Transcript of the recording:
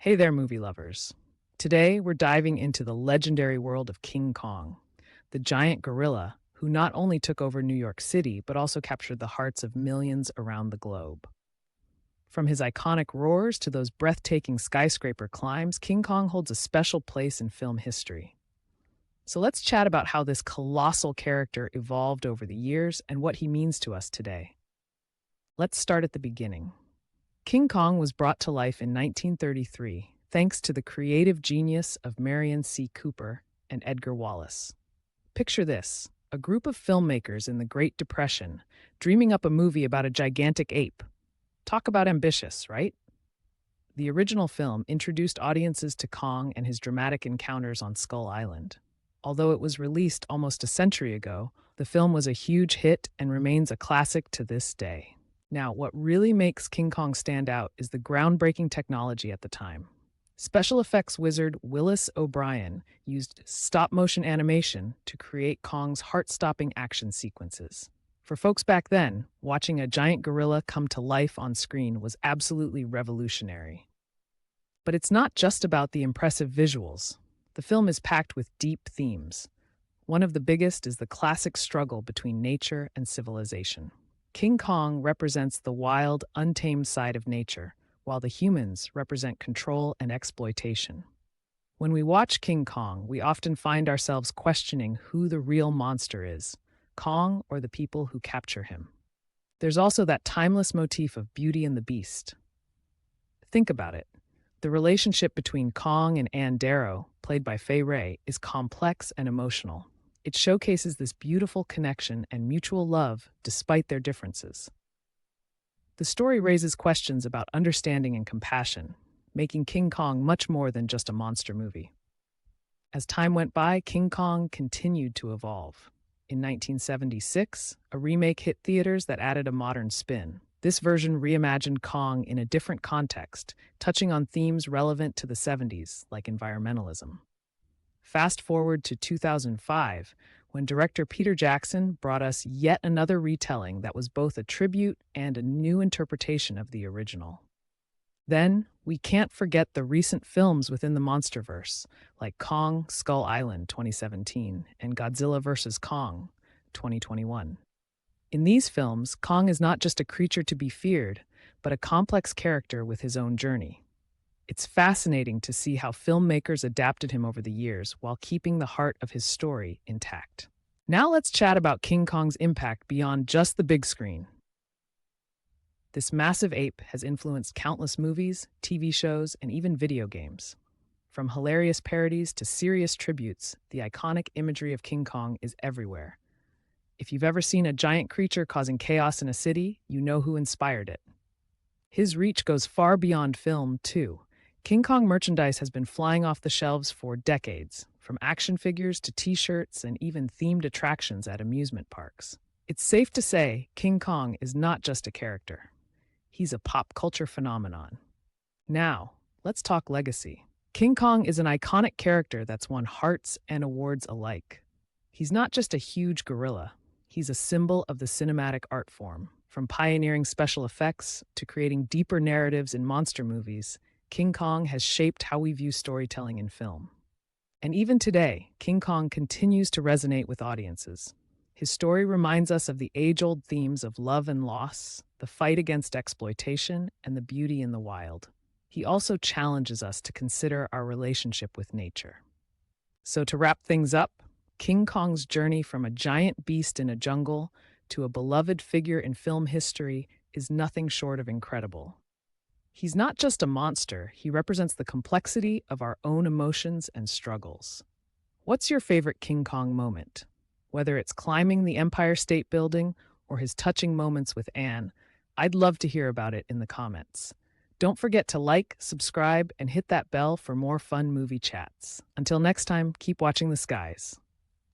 Hey there, movie lovers. Today, we're diving into the legendary world of King Kong, the giant gorilla who not only took over New York City, but also captured the hearts of millions around the globe. From his iconic roars to those breathtaking skyscraper climbs, King Kong holds a special place in film history. So let's chat about how this colossal character evolved over the years and what he means to us today. Let's start at the beginning. King Kong was brought to life in 1933 thanks to the creative genius of Marion C. Cooper and Edgar Wallace. Picture this: a group of filmmakers in the Great Depression dreaming up a movie about a gigantic ape. Talk about ambitious, right? The original film introduced audiences to Kong and his dramatic encounters on Skull Island. Although it was released almost a century ago, the film was a huge hit and remains a classic to this day. Now, what really makes King Kong stand out is the groundbreaking technology at the time. Special effects wizard Willis O'Brien used stop-motion animation to create Kong's heart-stopping action sequences. For folks back then, watching a giant gorilla come to life on screen was absolutely revolutionary. But it's not just about the impressive visuals. The film is packed with deep themes. One of the biggest is the classic struggle between nature and civilization. King Kong represents the wild, untamed side of nature, while the humans represent control and exploitation. When we watch King Kong, we often find ourselves questioning who the real monster is, Kong or the people who capture him. There's also that timeless motif of Beauty and the Beast. Think about it. The relationship between Kong and Anne Darrow, played by Fay Wray, is complex and emotional. It showcases this beautiful connection and mutual love despite their differences. The story raises questions about understanding and compassion, making King Kong much more than just a monster movie. As time went by, King Kong continued to evolve. In 1976, a remake hit theaters that added a modern spin. This version reimagined Kong in a different context, touching on themes relevant to the 70s, like environmentalism. Fast forward to 2005, when director Peter Jackson brought us yet another retelling that was both a tribute and a new interpretation of the original. Then, we can't forget the recent films within the MonsterVerse, like Kong Skull Island 2017 and Godzilla vs. Kong 2021. In these films, Kong is not just a creature to be feared, but a complex character with his own journey. It's fascinating to see how filmmakers adapted him over the years while keeping the heart of his story intact. Now let's chat about King Kong's impact beyond just the big screen. This massive ape has influenced countless movies, TV shows, and even video games. From hilarious parodies to serious tributes, the iconic imagery of King Kong is everywhere. If you've ever seen a giant creature causing chaos in a city, you know who inspired it. His reach goes far beyond film, too. King Kong merchandise has been flying off the shelves for decades, from action figures to t-shirts and even themed attractions at amusement parks. It's safe to say King Kong is not just a character. He's a pop culture phenomenon. Now, let's talk legacy. King Kong is an iconic character that's won hearts and awards alike. He's not just a huge gorilla. He's a symbol of the cinematic art form. From pioneering special effects to creating deeper narratives in monster movies, King Kong has shaped how we view storytelling in film. And even today, King Kong continues to resonate with audiences. His story reminds us of the age-old themes of love and loss, the fight against exploitation, and the beauty in the wild. He also challenges us to consider our relationship with nature. So to wrap things up, King Kong's journey from a giant beast in a jungle to a beloved figure in film history is nothing short of incredible. He's not just a monster, he represents the complexity of our own emotions and struggles. What's your favorite King Kong moment? Whether it's climbing the Empire State Building or his touching moments with Anne, I'd love to hear about it in the comments. Don't forget to like, subscribe, and hit that bell for more fun movie chats. Until next time, keep watching the skies.